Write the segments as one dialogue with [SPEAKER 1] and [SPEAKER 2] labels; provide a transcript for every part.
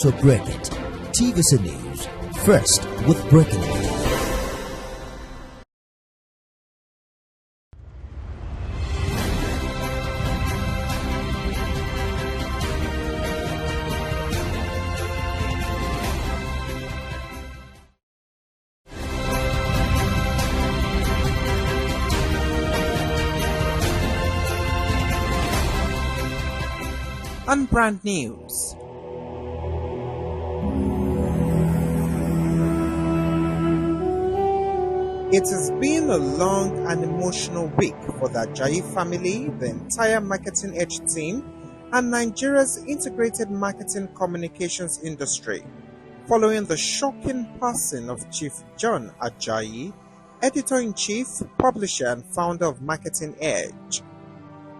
[SPEAKER 1] to break it. TVC News, first with breaking news.
[SPEAKER 2] On brand news. It has been a long and emotional week for the Ajayi family, the entire Marketing Edge team, and Nigeria's integrated marketing communications industry, following the shocking passing of Chief John Ajayi, Editor-in-Chief, Publisher and Founder of Marketing Edge.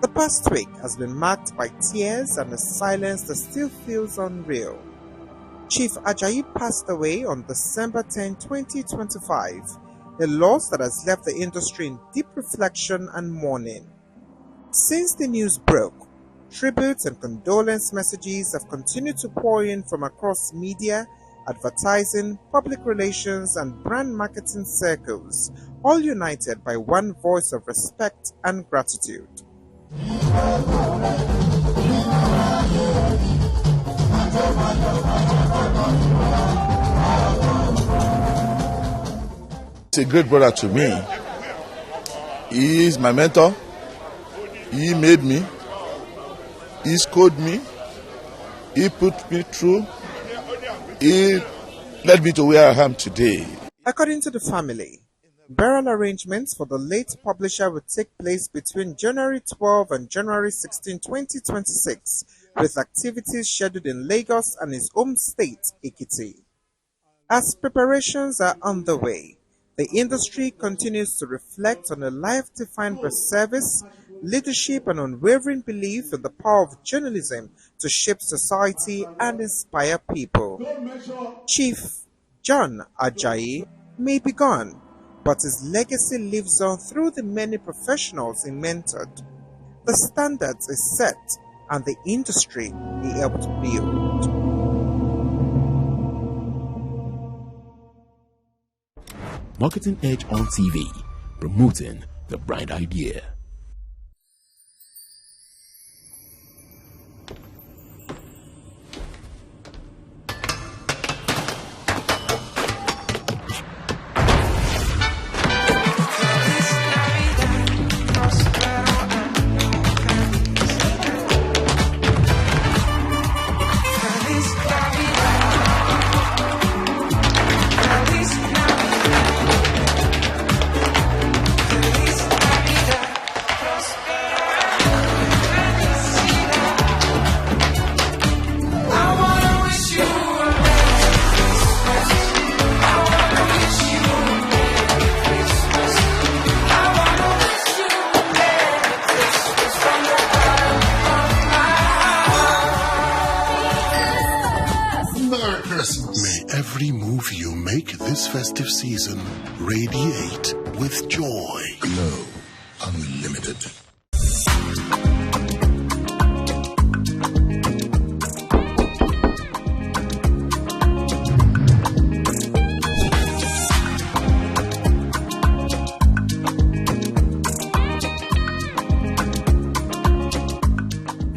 [SPEAKER 2] The past week has been marked by tears and a silence that still feels unreal. Chief Ajayi passed away on December 10, 2025, a loss that has left the industry in deep reflection and mourning. Since the news broke, tributes and condolence messages have continued to pour in from across media, advertising, public relations, and brand marketing circles, all united by one voice of respect and gratitude.
[SPEAKER 3] He's a great brother to me. He is my mentor. He made me. He schooled me. He put me through. He led me to where I am today.
[SPEAKER 2] According to the family, burial arrangements for the late publisher will take place between January 12 and January 16, 2026, with activities scheduled in Lagos and his home state, Ekiti. As preparations are underway, the industry continues to reflect on a life-defined by service, leadership, and unwavering belief in the power of journalism to shape society and inspire people. Chief John Ajayi may be gone, but his legacy lives on through the many professionals he mentored. The standards he set and the industry he helped build.
[SPEAKER 4] Marketing Edge on TV, promoting the bright idea.
[SPEAKER 5] May every move you make this festive season radiate with joy.
[SPEAKER 6] Glow Unlimited.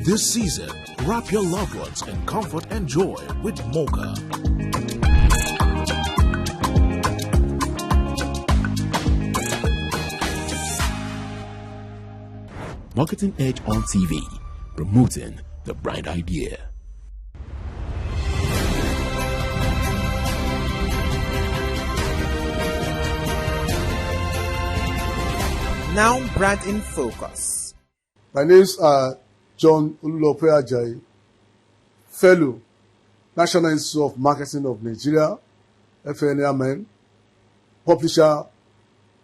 [SPEAKER 4] This season, wrap your loved ones in comfort and joy with Mocha. Marketing Edge on TV, promoting the bright idea.
[SPEAKER 2] Now, brand in focus.
[SPEAKER 7] My name is John Ajayi, Fellow, National Institute of Marketing of Nigeria, FNAMN, Publisher,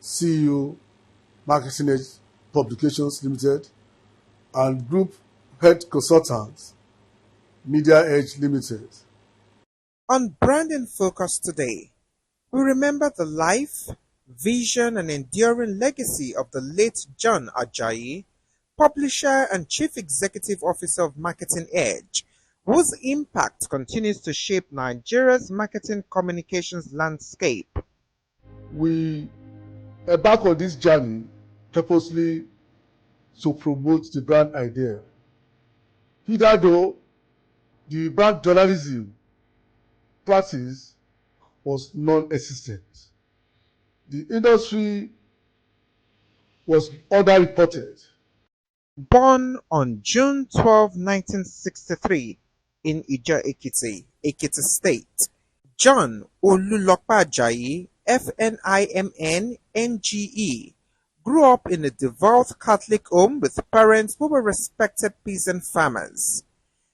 [SPEAKER 7] CEO, Marketing Edge Publications Limited, and Group Head Consultants, Media Edge Limited.
[SPEAKER 2] On Brand in Focus today, we remember the life, vision, and enduring legacy of the late John Ajayi, Publisher and Chief Executive Officer of Marketing Edge, whose impact continues to shape Nigeria's marketing communications landscape.
[SPEAKER 7] We embark on this journey purposely to promote the brand idea. Hitherto, the brand journalism practice was non-existent. The industry was underreported.
[SPEAKER 2] Born on June 12, 1963 in Ajayi, Ekiti State, John Olulopa Ajayi, FNIMN, grew up in a devout Catholic home with parents who were respected peasant farmers.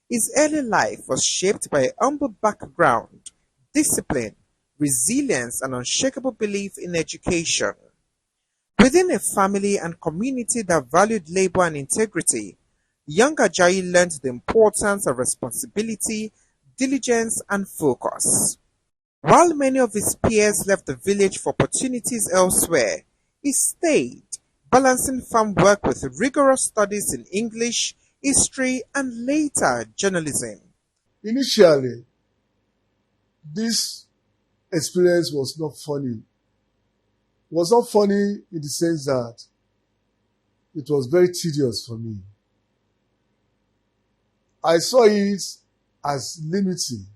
[SPEAKER 2] His early life was shaped by a humble background, discipline, resilience, and unshakable belief in education. Within a family and community that valued labor and integrity, young Ajayi learned the importance of responsibility, diligence, and focus. While many of his peers left the village for opportunities elsewhere, he stayed, balancing farm work with rigorous studies in English, history, and later journalism.
[SPEAKER 7] Initially, this experience was not funny. It was not funny in the sense that it was very tedious for me. I saw it as limiting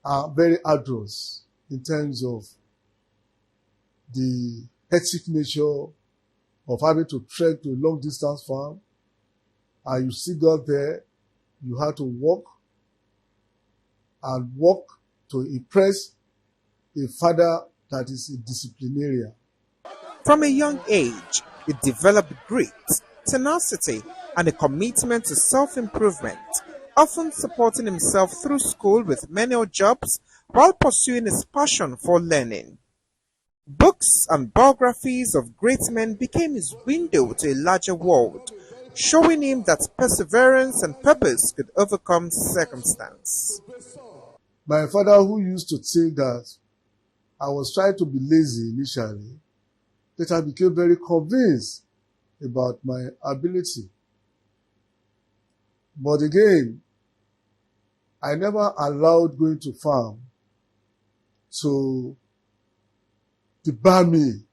[SPEAKER 7] and very arduous in terms of the hectic nature of having to trek to a long distance farm, and you still got there, you had to walk to impress a father that is a disciplinarian.
[SPEAKER 2] From a young age, he developed grit, tenacity, and a commitment to self-improvement, often supporting himself through school with manual jobs while pursuing his passion for learning. Books and biographies of great men became his window to a larger world, showing him that perseverance and purpose could overcome circumstance.
[SPEAKER 7] My father, who used to think that I was trying to be lazy initially, later became very convinced about my ability. But again, I never allowed going to farm to debar me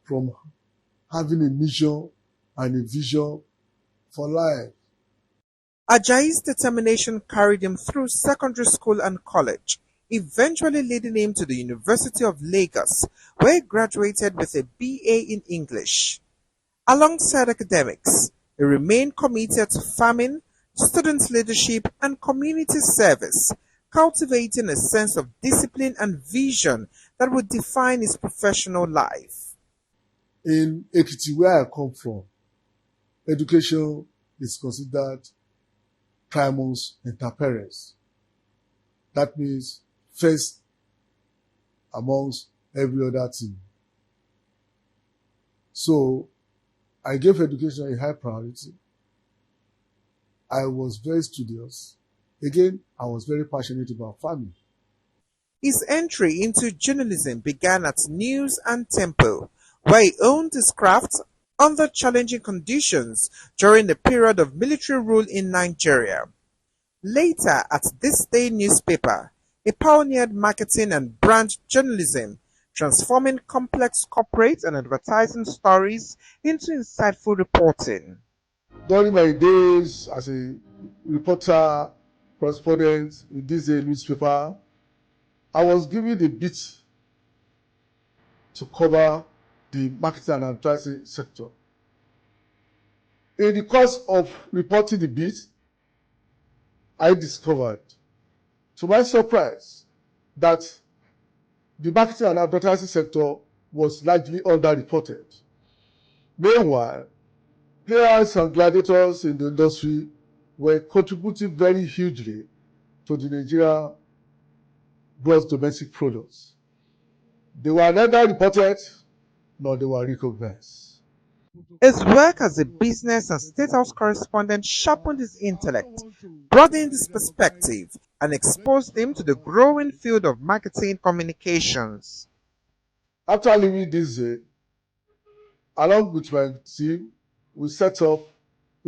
[SPEAKER 7] from having a mission and a vision for life.
[SPEAKER 2] Ajayi's determination carried him through secondary school and college, eventually leading him to the University of Lagos, where he graduated with a BA in English. Alongside academics, he remained committed to farming, student leadership, and community service, cultivating a sense of discipline and vision that would define his professional life.
[SPEAKER 7] In Ekiti, where I come from, education is considered primus inter pares. That means first amongst every other thing. So I gave education a high priority. I was very studious. Again, I was very passionate about farming.
[SPEAKER 2] His entry into journalism began at News and Tempo, where he honed his craft under challenging conditions during the period of military rule in Nigeria. Later, at This Day newspaper, he pioneered marketing and brand journalism, transforming complex corporate and advertising stories into insightful reporting.
[SPEAKER 7] During my days as a reporter, correspondent in This Day newspaper, I was given the beat to cover the marketing and advertising sector. In the course of reporting the beat, I discovered, to my surprise, that the marketing and advertising sector was largely underreported. Meanwhile, players and gladiators in the industry were contributing very hugely to the Nigeria gross domestic products. They were neither reported nor they were recognized.
[SPEAKER 2] His work as a business and state house correspondent sharpened his intellect, broadened his perspective, and exposed him to the growing field of marketing communications.
[SPEAKER 7] After leaving this day, along with my team, we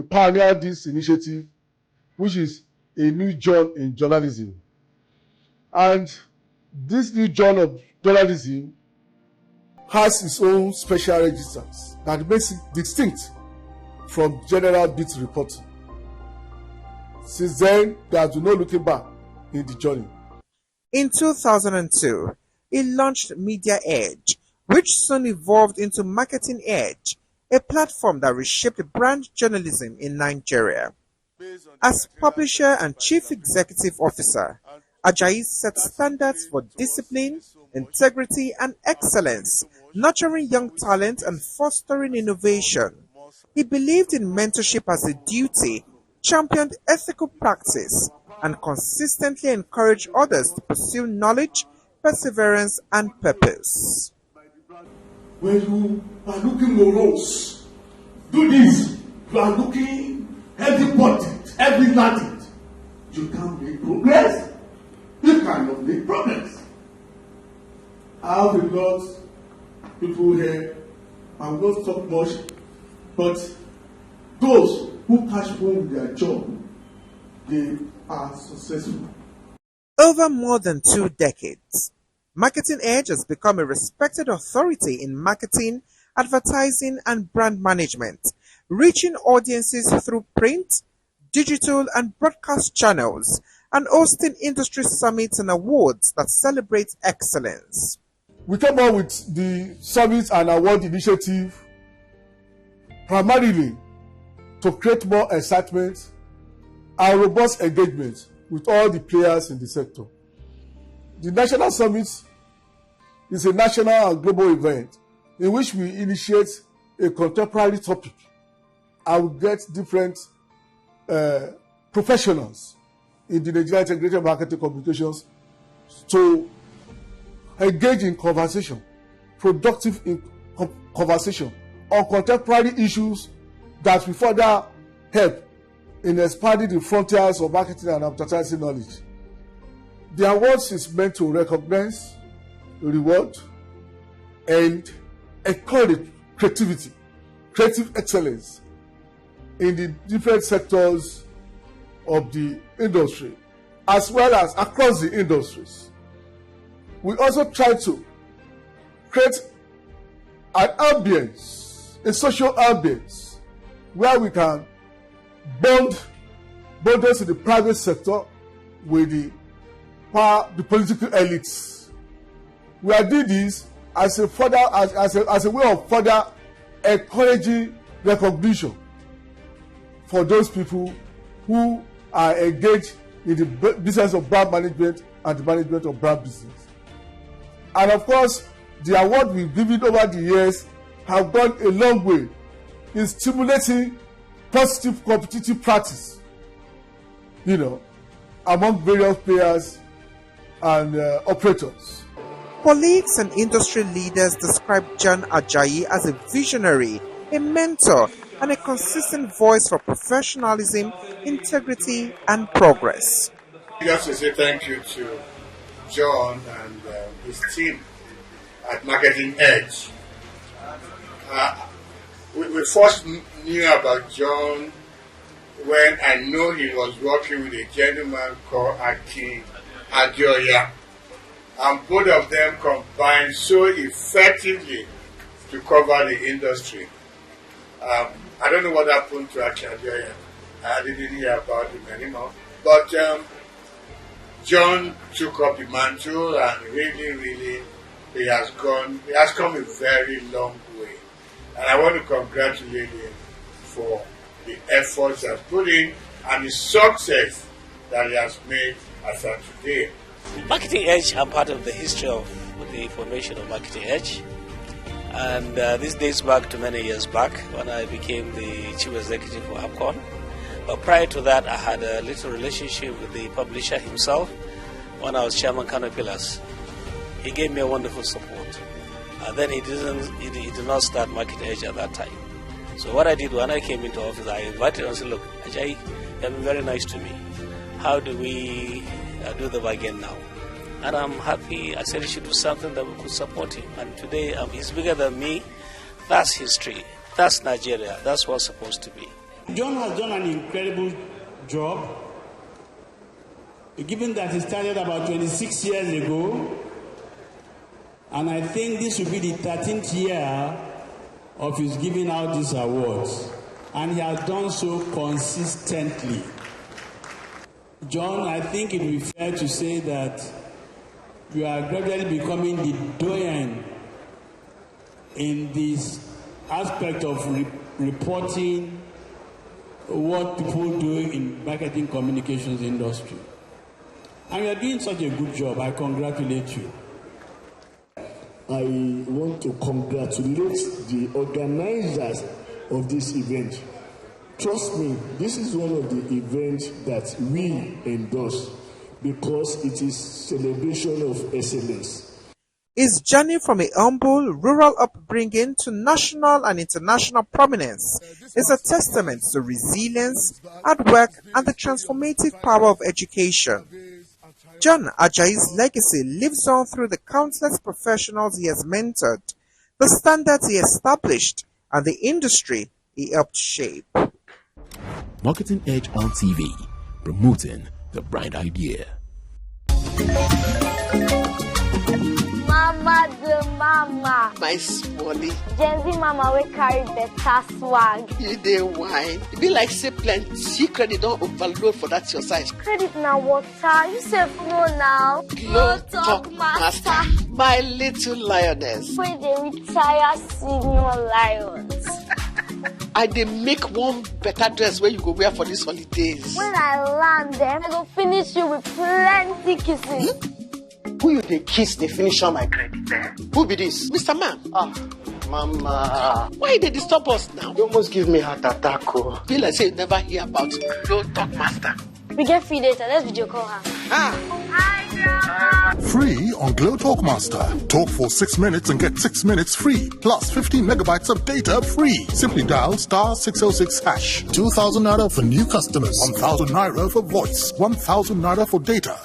[SPEAKER 7] pioneered this initiative, which is a new genre in journalism. And this new genre of journalism has its own special registers that makes it distinct from general beat reporting. Since then, there has been no looking back in the journey.
[SPEAKER 2] In 2002, he launched Media Edge, which soon evolved into Marketing Edge, a platform that reshaped brand journalism in Nigeria. As publisher and chief executive officer, Ajayi set standards for discipline, integrity, and excellence, nurturing young talent and fostering innovation. He believed in mentorship as a duty, championed ethical practice, and consistently encouraged others to pursue knowledge, perseverance, and purpose.
[SPEAKER 8] When you are looking morose, do this. You are looking heavy-bodied, heavy-laden. You can't make progress. You cannot make progress. I have a lot of people here. I will not talk much, but those who catch home with their job, they are successful.
[SPEAKER 2] Over more than 2 decades, Marketing Edge has become a respected authority in marketing, advertising, and brand management, reaching audiences through print, digital, and broadcast channels, and hosting industry summits and awards that celebrate excellence.
[SPEAKER 7] We came up with the Summit and Award Initiative primarily to create more excitement and robust engagement with all the players in the sector. The National Summit is a national and global event in which we initiate a contemporary topic and we get different professionals in the Nigerian integrated marketing communications to engage in conversation, productive conversation on contemporary issues that will further help in expanding the frontiers of marketing and advertising knowledge. The awards is meant to recognize, reward, and encourage creativity, creative excellence in the different sectors of the industry, as well as across the industries. We also try to create an ambience, a social ambience, where we can bond those in the private sector with the political elites. We are doing this as a way of further encouraging recognition for those people who are engaged in the business of brand management and the management of brand business. And of course, the award we've given over the years have gone a long way in stimulating positive competitive practice, among various players and operators.
[SPEAKER 2] Colleagues and industry leaders describe John Ajayi as a visionary, a mentor, and a consistent voice for professionalism, integrity, and progress.
[SPEAKER 9] Just to say thank you to John and his team at Marketing Edge. We first knew about John when I know he was working with a gentleman called Ajayi, and both of them combined so effectively to cover the industry. I don't know what happened to Ajayi. I didn't hear about him anymore. But John took up the mantle and really he has come a very long way. And I want to congratulate him for the efforts he has put in and the success that he has made as of today.
[SPEAKER 10] Marketing Edge, I'm part of the history of the formation of Marketing Edge. And this dates back to many years back when I became the chief executive for APCON. But prior to that, I had a little relationship with the publisher himself when I was chairman Kano Pillars. He gave me a wonderful support. Then he did not start Marketing Edge at that time. So what I did when I came into office, I invited him and said, look, Ajayi, you have been very nice to me. How do we do the bargain now? And I'm happy. I said he should do something that we could support him. And today he's bigger than me. That's history. That's Nigeria. That's what's supposed to be.
[SPEAKER 11] John has done an incredible job given that he started about 26 years ago, and I think this will be the 13th year of his giving out these awards, and he has done so consistently. John, I think it would be fair to say that you are gradually becoming the doyen in this aspect of reporting what people do in marketing communications industry. And you are doing such a good job. I congratulate you.
[SPEAKER 12] I want to congratulate the organizers of this event. Trust me, this is one of the events that we endorse because it is celebration of excellence.
[SPEAKER 2] His journey from a humble rural upbringing to national and international prominence is a testament to resilience, hard work, and the transformative power of education. John Ajayi's legacy lives on through the countless professionals he has mentored, the standards he established, and the industry he helped shape.
[SPEAKER 4] Marketing Edge on TV, promoting the bright idea.
[SPEAKER 13] Mama the mama.
[SPEAKER 14] My smally.
[SPEAKER 13] Gen Z mama we carry better swag.
[SPEAKER 14] You dey wine. It be like say plenty credit don't overload for that your size.
[SPEAKER 13] Credit now water. You say no now.
[SPEAKER 14] Glow Talk Master. My little lioness.
[SPEAKER 13] When they retire senior lions.
[SPEAKER 14] I dey make one better dress where you go wear for these holidays.
[SPEAKER 13] When I land them, I go finish you with plenty kissing.
[SPEAKER 14] Who you dey kiss dey finish on my credit? Who be this? Mr. Man.
[SPEAKER 15] Mama.
[SPEAKER 14] Why they disturb us now?
[SPEAKER 15] You almost give me heart attack.
[SPEAKER 14] Be like say you never hear about Glow Talk Master.
[SPEAKER 13] We get free data. Let's video call her. Hi, Grandma.
[SPEAKER 5] Free on Glow Talk Master. Talk for 6 minutes and get 6 minutes free. Plus 15 megabytes of data free. Simply dial *606#. 2,000 naira for new customers. 1,000 naira for voice. 1,000 naira for data.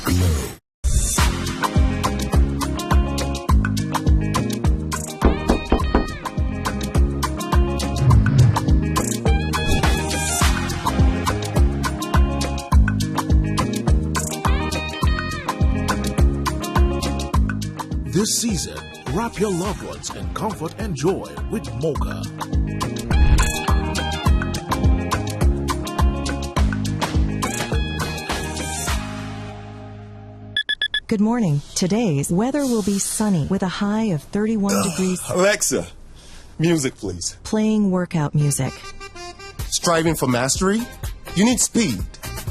[SPEAKER 1] This season, wrap your loved ones in comfort and joy with Mocha.
[SPEAKER 16] Good morning. Today's weather will be sunny with a high of 31 degrees.
[SPEAKER 17] Alexa, music please.
[SPEAKER 16] Playing workout music.
[SPEAKER 17] Striving for mastery? You need speed,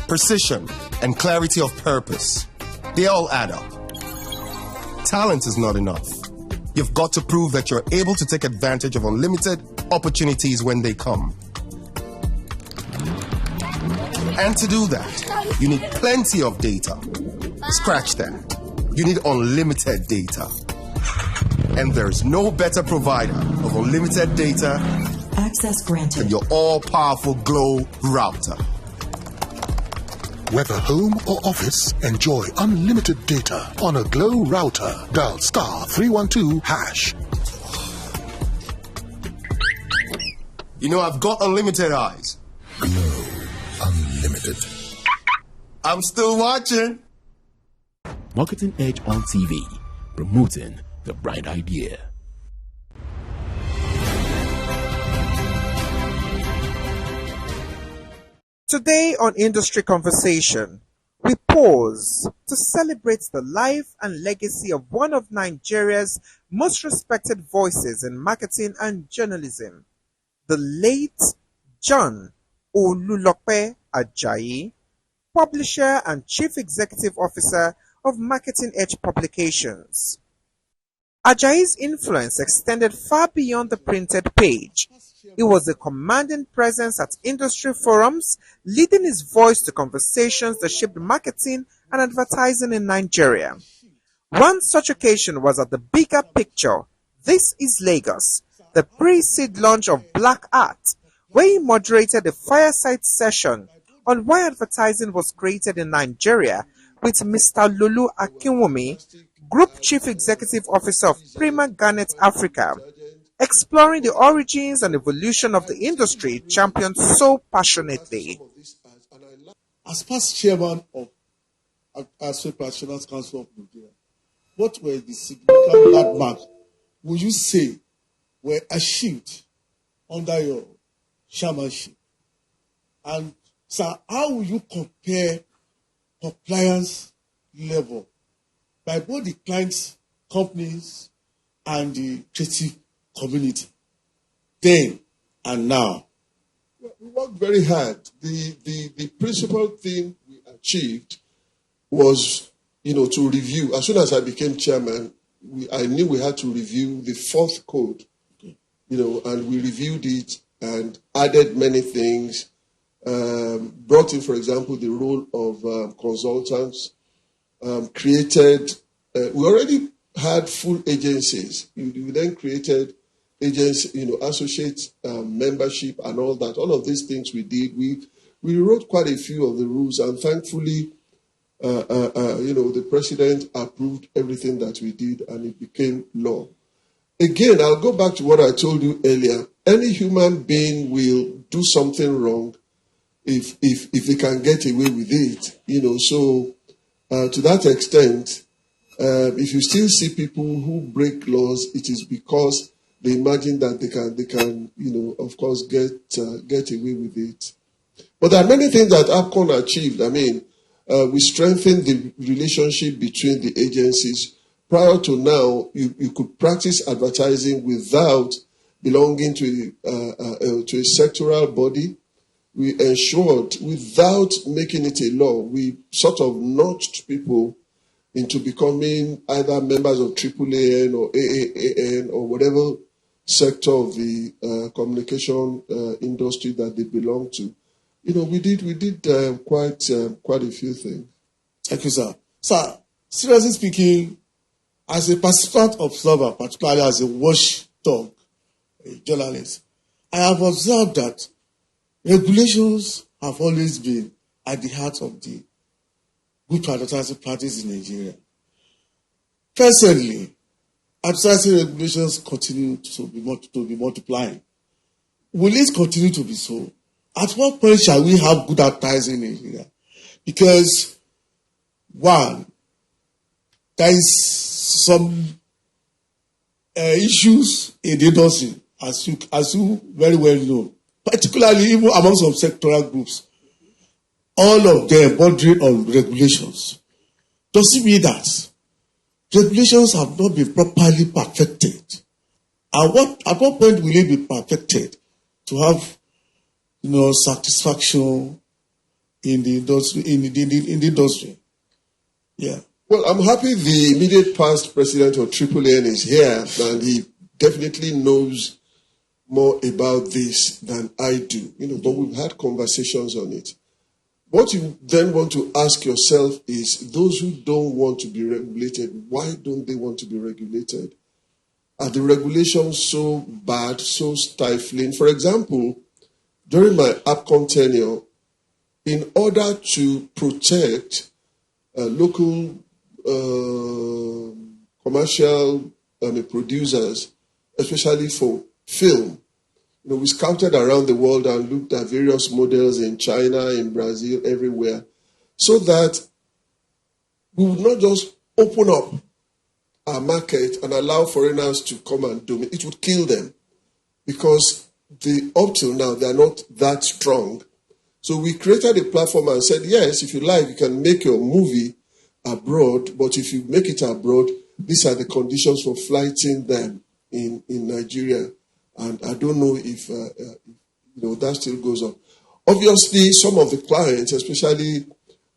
[SPEAKER 17] precision, and clarity of purpose. They all add up. Talent is not enough. You've got to prove that you're able to take advantage of unlimited opportunities when they come. And to do that, you need plenty of data. Scratch that. You need unlimited data. And there's no better provider of unlimited data
[SPEAKER 16] Access granted
[SPEAKER 17] than your all-powerful Glow router.
[SPEAKER 5] Whether home or office, enjoy unlimited data on a Glow router. Dial *312#.
[SPEAKER 17] You know, I've got unlimited eyes.
[SPEAKER 6] Glow Unlimited.
[SPEAKER 17] I'm still watching.
[SPEAKER 4] Marketing Edge on TV, promoting the bright idea.
[SPEAKER 2] Today on Industry Conversation, we pause to celebrate the life and legacy of one of Nigeria's most respected voices in marketing and journalism, the late John Olulope Ajayi, publisher and chief executive officer of Marketing Edge Publications. Ajayi's influence extended far beyond the printed page. He was a commanding presence at industry forums, leading his voice to conversations that shaped marketing and advertising in Nigeria. One such occasion was at the Bigger Picture, This is Lagos, the pre-seed launch of Black Art, where he moderated a fireside session on why advertising was created in Nigeria with Mr. Lulu Akinwumi, Group Chief Executive Officer of Prima Garnet Africa, exploring the origins and evolution of the industry championed so passionately.
[SPEAKER 8] As past chairman of
[SPEAKER 7] as a Practitioners Council of Nigeria, what were the significant landmarks would you say were achieved under your chairmanship? And sir, how will you compare compliance level by both the clients, companies, and the creative community then and now?
[SPEAKER 18] We worked very hard. The principal thing we achieved was, to review. As soon as I became chairman, I knew we had to review the fourth code, and we reviewed it and added many things. Brought in, for example, the role of consultants. Created. We already had full agencies. We then created agents, associate membership and all that. All of these things we did. We wrote quite a few of the rules, and thankfully, the president approved everything that we did, and it became law. Again, I'll go back to what I told you earlier. Any human being will do something wrong if they can get away with it. So to that extent, if you still see people who break laws, it is because they imagine that they can, of course, get away with it. But there are many things that APCON achieved. I mean, we strengthened the relationship between the agencies. Prior to now, you could practice advertising without belonging to a sectoral body. We ensured, without making it a law, we sort of nudged people into becoming either members of AAAN or AAAN or whatever sector of the communication industry that they belong to. We did quite a few things.
[SPEAKER 7] Thank you, sir. Sir, seriously speaking, as a participant observer, particularly as a watchdog, a journalist, I have observed that regulations have always been at the heart of the good advertising practice in Nigeria. Presently, advertising regulations continue to be multiplying. Will it continue to be so? At what point shall we have good advertising in Nigeria? Because, one, there is some issues in the industry, as you very well know, particularly even among some sectoral groups, all of them bordering on regulations. Does it mean that regulations have not been properly perfected? At what point will it be perfected to have, satisfaction in the industry? Yeah.
[SPEAKER 18] Well, I'm happy the immediate past president of AAAN is here, and he definitely knows more about this than I do. But we've had conversations on it. What you then want to ask yourself is, those who don't want to be regulated, why don't they want to be regulated? Are the regulations so bad, so stifling? For example, during my APCON tenure, in order to protect local commercial producers, especially for film, we scouted around the world and looked at various models in China, in Brazil, everywhere, so that we would not just open up our market and allow foreigners to come and dominate. It would kill them, because up till now, they are not that strong. So we created a platform and said, yes, if you like, you can make your movie abroad, but if you make it abroad, these are the conditions for flighting them in Nigeria. And I don't know if that still goes on. Obviously, some of the clients, especially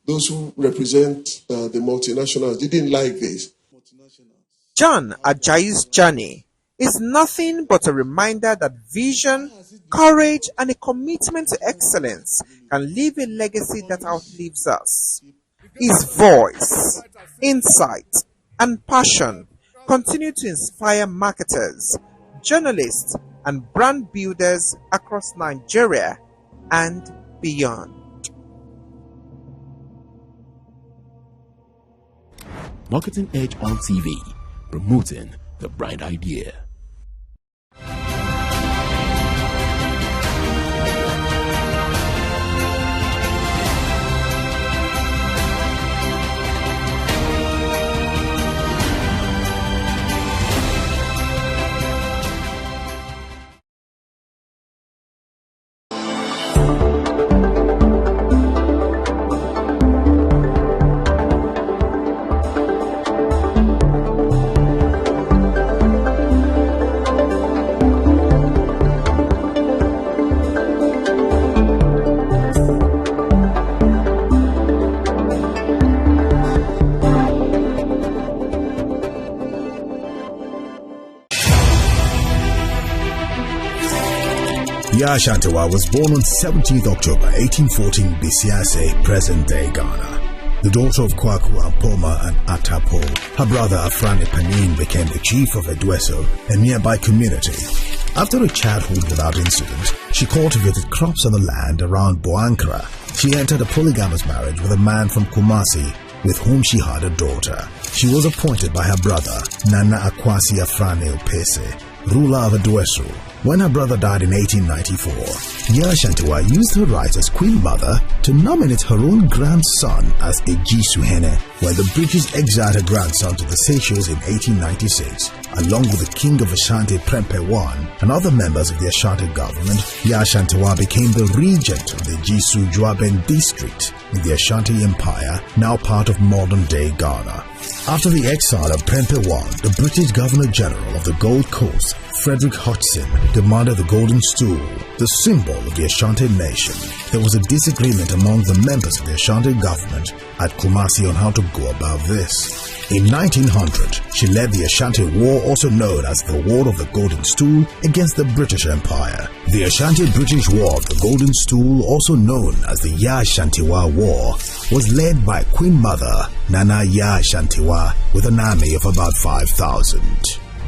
[SPEAKER 18] those who represent the multinationals, didn't like this.
[SPEAKER 2] John Ajayi's journey is nothing but a reminder that vision, courage, and a commitment to excellence can leave a legacy that outlives us. His voice, insight, and passion continue to inspire marketers, journalists, and brand builders across Nigeria and beyond.
[SPEAKER 4] Marketing Edge on TV, promoting the bright idea.
[SPEAKER 19] Yaa Ashantewa was born on 17th October 1814 Bisiase, present-day Ghana. The daughter of Kwaku Ampoma and Atapo, her brother Afrani Panin became the chief of Edweso, a nearby community. After a childhood without incident, she cultivated crops on the land around Boankra. She entered a polygamous marriage with a man from Kumasi, with whom she had a daughter. She was appointed by her brother, Nana Akwasi Afrani Opese, ruler of Edweso. When her brother died in 1894, Yaa Ashantewa used her rights as Queen Mother to nominate her own grandson as Ajayi Suhene when the British exiled her grandson to the Seychelles in 1896. Along with the King of Ashanti Prempeh I and other members of the Ashanti government, Yaa Ashantewa became the regent of the Jisu Juaben district in the Ashanti Empire, now part of modern-day Ghana. After the exile of Prempeh I, the British Governor-General of the Gold Coast, Frederick Hodgson, demanded the Golden Stool, the symbol of the Ashanti nation. There was a disagreement among the members of the Ashanti government at Kumasi on how to go about this. In 1900, she led the Ashanti War, also known as the War of the Golden Stool, against the British Empire. The Ashanti-British War of the Golden Stool, also known as the Yaa Ashantewa War, was led by Queen Mother Nana Yaa Ashantewa with an army of about 5,000.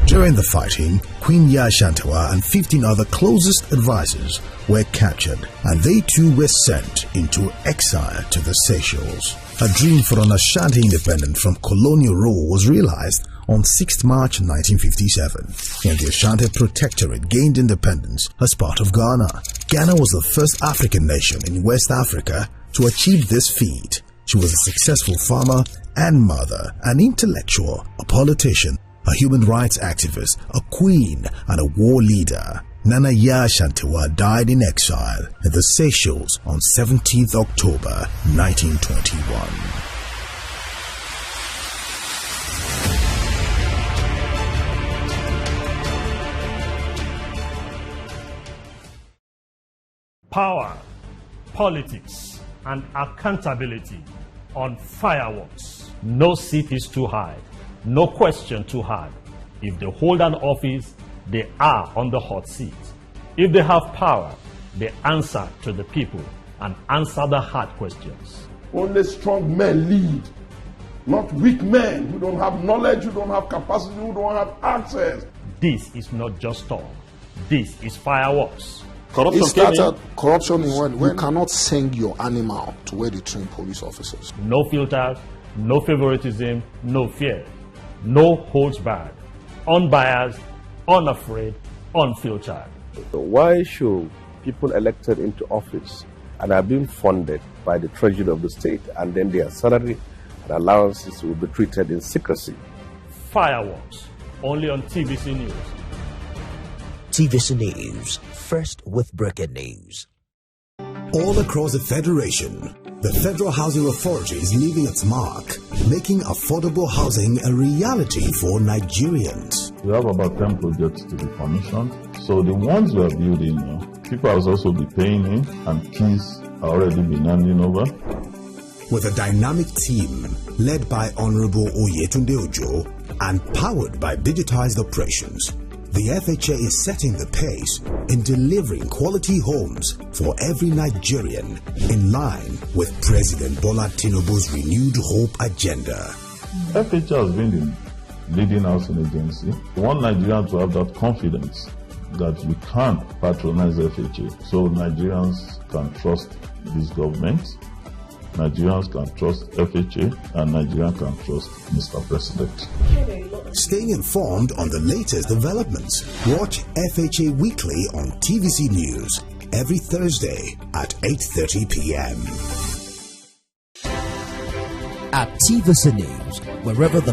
[SPEAKER 19] During the fighting, Queen Yaa Ashantewa and 15 other closest advisors were captured, and they too were sent into exile to the Seychelles. Her dream for an Ashanti independence from colonial rule was realized on 6 March 1957, when the Ashanti Protectorate gained independence as part of Ghana. Ghana was the first African nation in West Africa to achieve this feat. She was a successful farmer and mother, an intellectual, a politician, a human rights activist, a queen, and a war leader. Nana Yaa Ashantewa died in exile in the Seychelles on 17th October 1921.
[SPEAKER 20] Power, politics, and accountability on fireworks. No seat is too high. No question too hard. If they hold an office, they are on the hot seat. If they have power, they answer to the people and answer the hard questions.
[SPEAKER 8] Only strong men lead, not weak men who don't have knowledge, who don't have capacity, who don't have access.
[SPEAKER 20] This is not just talk. This is fireworks.
[SPEAKER 5] Corruption started. Corruption in when you cannot send your animal to where they train police officers.
[SPEAKER 20] No filters, no favoritism, no fear. No holds barred, unbiased, unafraid, unfiltered.
[SPEAKER 21] Why should people elected into office and are being funded by the treasury of the state, and then their salary and allowances will be treated in secrecy?
[SPEAKER 20] Fireworks, only on TVC News.
[SPEAKER 22] TVC News, first with breaking news.
[SPEAKER 19] All across the Federation, the Federal Housing Authority is leaving its mark, making affordable housing a reality for Nigerians.
[SPEAKER 23] We have about 10 projects to be commissioned. So the ones we are building now, people will also be paying in, and keys are already been handing over.
[SPEAKER 19] With a dynamic team led by Honorable Oyetunde Ojo and powered by digitized operations, the FHA is setting the pace in delivering quality homes for every Nigerian in line with President Bola Tinubu's renewed hope agenda.
[SPEAKER 23] FHA has been the leading housing agency. We want Nigerians to have that confidence that we can patronize FHA, so Nigerians can trust this government, Nigerians can trust FHA, and Nigerians can trust Mr. President.
[SPEAKER 19] Staying informed on the latest developments, watch FHA Weekly on TVC News every Thursday at 8:30 p.m.
[SPEAKER 22] At TVC News, wherever the